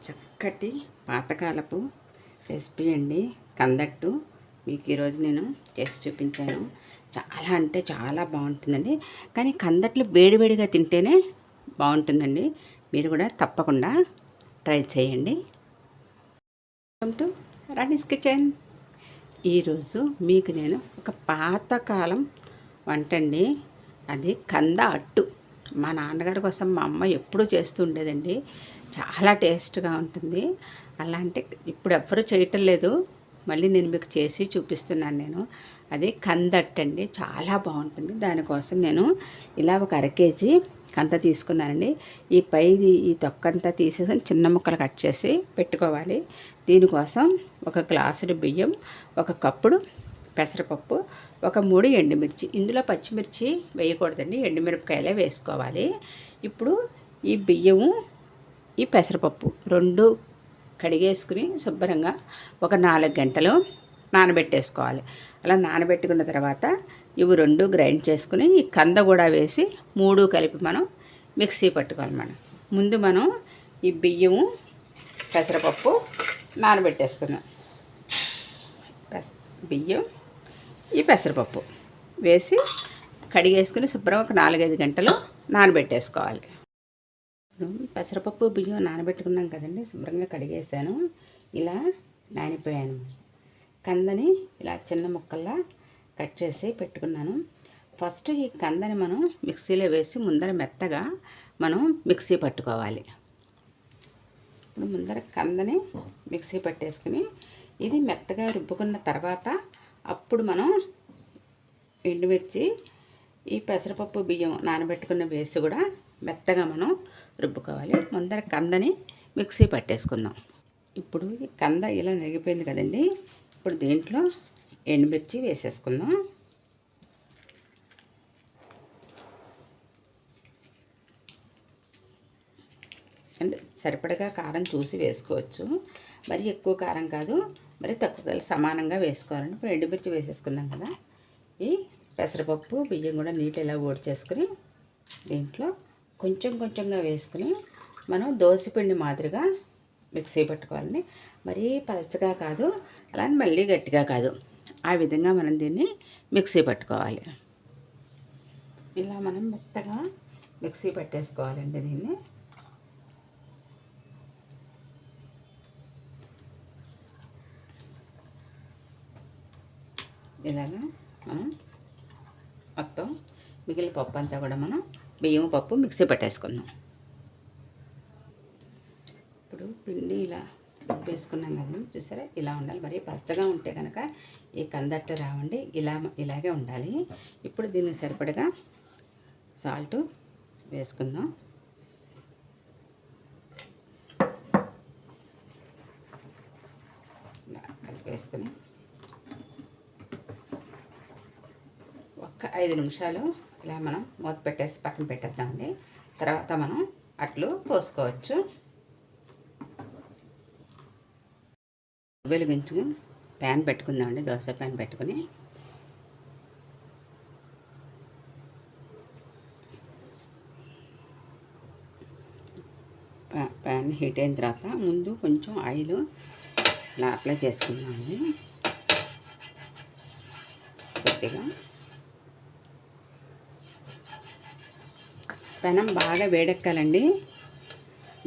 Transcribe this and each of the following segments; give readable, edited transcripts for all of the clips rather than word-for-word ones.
చక్కటి పాతకాలపు రెసిపీ అండి కందట్టు. మీకు ఈరోజు నేను చేసి చూపించాను. చాలా అంటే చాలా బాగుంటుందండి. కానీ కందట్లు వేడివేడిగా తింటేనే బాగుంటుందండి. మీరు కూడా తప్పకుండా ట్రై చేయండి. Welcome to Rani's kitchen. ఈరోజు మీకు నేను ఒక పాతకాలం వంట అండి. అది కంద అట్టు. మా నాన్నగారి కోసం మా అమ్మ ఎప్పుడూ చేస్తూ ఉండేదండి. చాలా టేస్ట్గా ఉంటుంది. అలాంటి ఇప్పుడు ఎవ్వరూ చేయటం లేదు. మళ్ళీ నేను మీకు చేసి చూపిస్తున్నాను. నేను అది కందట్టు అండి. చాలా బాగుంటుంది. దానికోసం నేను ఇలా ఒక అరకేజీ కంద తీసుకున్నానండి. ఈ తొక్కంతా తీసేసి చిన్న ముక్కలు కట్ చేసి పెట్టుకోవాలి. దీనికోసం ఒక గ్లాసుడు బియ్యం, ఒక కప్పుడు పెసరపప్పు, ఒక 3 ఎండుమిర్చి. ఇందులో పచ్చిమిర్చి వేయకూడదండి, ఎండుమిరపకాయలే వేసుకోవాలి. ఇప్పుడు ఈ బియ్యము, ఈ పెసరపప్పు రెండు కడిగేసుకుని శుభ్రంగా ఒక 4 గంటలు నానబెట్టేసుకోవాలి. అలా నానబెట్టుకున్న తర్వాత ఇవి రెండు గ్రైండ్ చేసుకుని ఈ కంద కూడా వేసి 3 కలిపి మనం మిక్సీ పట్టుకోవాలి. ముందు మనం ఈ బియ్యము, పెసరపప్పు నానబెట్టేసుకున్నాం. బియ్యం, ఈ పెసరపప్పు వేసి కడిగేసుకుని శుభ్రం ఒక 4-5 గంటలు నానబెట్టేసుకోవాలి. పెసరపప్పు బియ్యం నానబెట్టుకున్నాం కదండి, శుభ్రంగా కడిగేసాను. ఇలా నానిపోయాను. కందని ఇలా చిన్న ముక్కల్లా కట్ చేసి పెట్టుకున్నాను. ఫస్ట్ ఈ కందని మనం మిక్సీలో వేసి ముందర మెత్తగా మనం మిక్సీ పట్టుకోవాలి. ఇప్పుడు ముందర కందని మిక్సీ పట్టేసుకుని ఇది మెత్తగా రుబ్బుకున్న తర్వాత అప్పుడు మనం ఎండుమిర్చి, ఈ పెసరపప్పు బియ్యం నానబెట్టుకున్న వేసి కూడా మెత్తగా మనం రుబ్బుకోవాలి. ముందర కందని మిక్సీ పట్టేసుకుందాం. ఇప్పుడు ఈ కంద ఇలా నలిగిపోయింది కదండి. ఇప్పుడు దీంట్లో ఎండుమిర్చి వేసేసుకుందాం. అంటే సరిపడగా కారం చూసి వేసుకోవచ్చు. మరి ఎక్కువ కారం కాదు, మరి తక్కువ, సమానంగా వేసుకోవాలండి. ఇప్పుడు ఎండుమిర్చి వేసేసుకున్నాం కదా. ఈ పెసరపప్పు బియ్యం కూడా నీళ్ళు ఇలా ఓడ్చేసుకుని దీంట్లో కొంచెం కొంచెంగా వేసుకుని మనం దోసపిండి మాదిరిగా మిక్సీ పట్టుకోవాలండి. మరీ పలచగా కాదు, అలానే మళ్ళీ గట్టిగా కాదు, ఆ విధంగా మనం దీన్ని మిక్సీ పట్టుకోవాలి. ఇలా మనం మెత్తగా మిక్సీ పట్టేసుకోవాలండి దీన్ని. ఇలాగా మనం మొత్తం మిగిలిన పప్పు అంతా కూడా మనం బియ్యం పప్పు మిక్సీ పట్టేసుకుందాం. ఇప్పుడు పిండి ఇలా వేసుకున్నాం కదా, చూసారా ఇలా ఉండాలి. మరి పచ్చగా ఉంటే కనుక ఈ కందట్టు రావండి. ఇలాగే ఉండాలి. ఇప్పుడు దీనికి సరిపడగా సాల్ట్ వేసుకుందాం. ఇలా కలిపేసుకుని ఒక 5 నిమిషాలు ఇలా మనం మూత పెట్టేసి పక్కన పెట్టేద్దామండి. తర్వాత మనం అట్లు పోసుకోవచ్చు. వెలిగించుకుని ప్యాన్ పెట్టుకుందామండి. దోశ ప్యాన్ పెట్టుకుని ప్యాన్ హీట్ అయిన తర్వాత ముందు కొంచెం ఆయిల్ ఇలా అప్లై చేసుకుందామండి. కొద్దిగా పెనం బాగా వేడెక్కాలండి.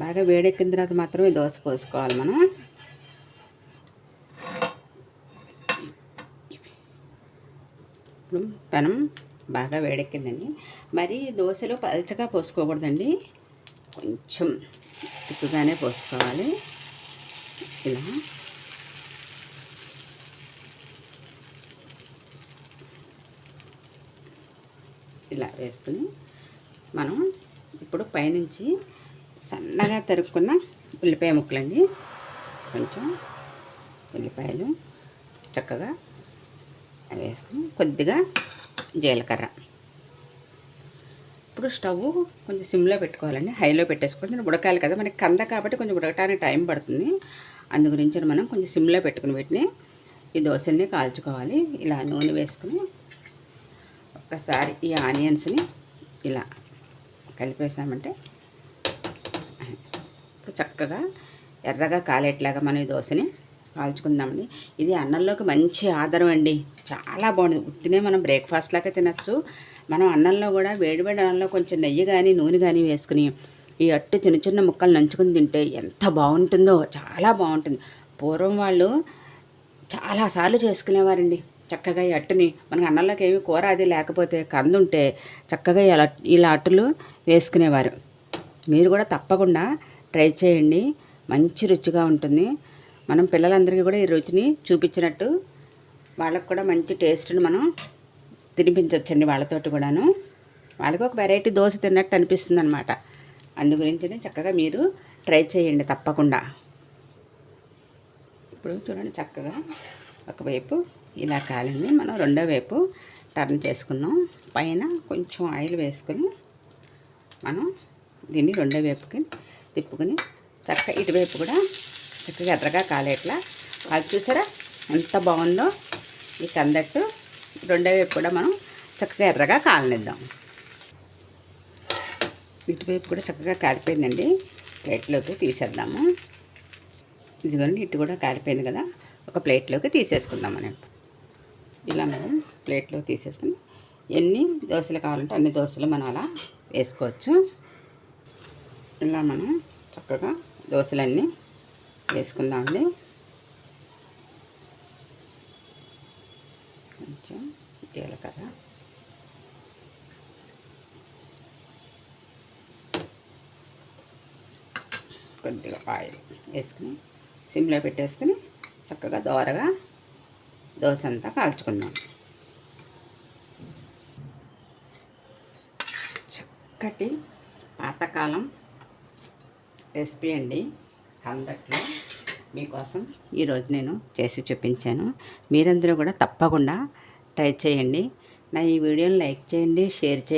బాగా వేడెక్కిన తర్వాత మాత్రమే దోశ పోసుకోవాలి మనం. ఇప్పుడు పెనం బాగా వేడెక్కిందండి. మరి దోశలో పల్చగా పోసుకోకూడదండి, కొంచెం తిక్కుగానే పోసుకోవాలి. ఇలా వేసుకుని మనం ఇప్పుడు పైనుంచి సన్నగా తరుక్కున్న ఉల్లిపాయ ముక్కలండి, కొంచెం ఉల్లిపాయలు చక్కగా వేసుకుని కొద్దిగా జీలకర్ర. ఇప్పుడు స్టవ్ కొంచెం సిమ్లో పెట్టుకోవాలండి, హైలో పెట్టేసుకోవాలి. ఉడకాలి కదా, మనకి కంద కాబట్టి కొంచెం ఉడకడానికి టైం పడుతుంది. అందు గురించి మనం కొంచెం సిమ్లో పెట్టుకుని వీటిని ఈ దోశల్ని కాల్చుకోవాలి. ఇలా నూనె వేసుకుని ఒక్కసారి ఈ ఆనియన్స్ని ఇలా కలిపేసామంటే ఇప్పుడు చక్కగా ఎర్రగా కాలేట్లాగా మనం ఈ దోశని కాల్చుకుందామండి. ఇది అన్నంలోకి మంచి ఆధారం అండి. చాలా బాగుంటుంది. ఉత్తినే మనం బ్రేక్ఫాస్ట్ లాగా తినచ్చు. మనం అన్నంలో కూడా వేడివేడి అన్నంలో కొంచెం నెయ్యి కానీ నూనె కానీ వేసుకుని ఈ అట్టు చిన్న చిన్న ముక్కలు నంచుకుని తింటే ఎంత బాగుంటుందో, చాలా బాగుంటుంది. పూర్వం వాళ్ళు చాలాసార్లు చేసుకునేవారండి చక్కగా ఈ అట్టుని. మనకు అన్నంలోకి ఏమి కూర అది లేకపోతే కందుంటే చక్కగా ఇలా అట్టులు వేసుకునేవారు. మీరు కూడా తప్పకుండా ట్రై చేయండి. మంచి రుచిగా ఉంటుంది. మనం పిల్లలందరికీ కూడా ఈ రుచిని చూపించినట్టు వాళ్ళకు కూడా మంచి టేస్ట్ని మనం తినిపించవచ్చండి. వాళ్ళతోటి కూడాను వాళ్ళకి ఒక వెరైటీ దోశ తిన్నట్టు అనిపిస్తుంది అనమాట. అందు గురించి చక్కగా మీరు ట్రై చేయండి తప్పకుండా. ఇప్పుడు చూడండి, చక్కగా ఒకవైపు ఇలా కాలింది. మనం రెండో వైపు టర్న్ చేసుకుందాం. పైన కొంచెం ఆయిల్ వేసుకొని మనం దీన్ని రెండో వైపుకి తిప్పుకొని చక్కగా ఇటువైపు కూడా చక్కగా ఎర్రగా కాలేట్లా చూసారా ఎంత బాగుందో ఈ కందట్టు. రెండో వైపు కూడా మనం చక్కగా ఎర్రగా కాలనిద్దాం. ఇటువైపు కూడా చక్కగా కాలిపోయిందండి. ప్లేట్లోకి తీసేద్దాము. ఇదిగోండి, ఇటు కూడా కాలిపోయింది కదా, ఒక ప్లేట్లోకి తీసేసుకుందాం. మనం ఇలా మనం ప్లేట్లోకి తీసేసుకుని ఎన్ని దోశలు కావాలంటే అన్ని దోశలు మనం అలా వేసుకోవచ్చు. ఇలా మనం చక్కగా దోశలన్నీ వేసుకుందామండి. కొంచెం జీలకర్ర, కొద్దిగా ఆయిల్ వేసుకుని సిమ్లో పెట్టేసుకుని చక్కగా దోరగా దోశ అంతా కాల్చుకుందాం. చక్కటి పాతకాలం రెసిపీ అండి కందట్లో మీకోసం ఈరోజు నేను చేసి చూపించాను. మీరందరూ కూడా తప్పకుండా ట్రై చేయండి. నా ఈ వీడియోని లైక్ చేయండి, షేర్ చేయండి.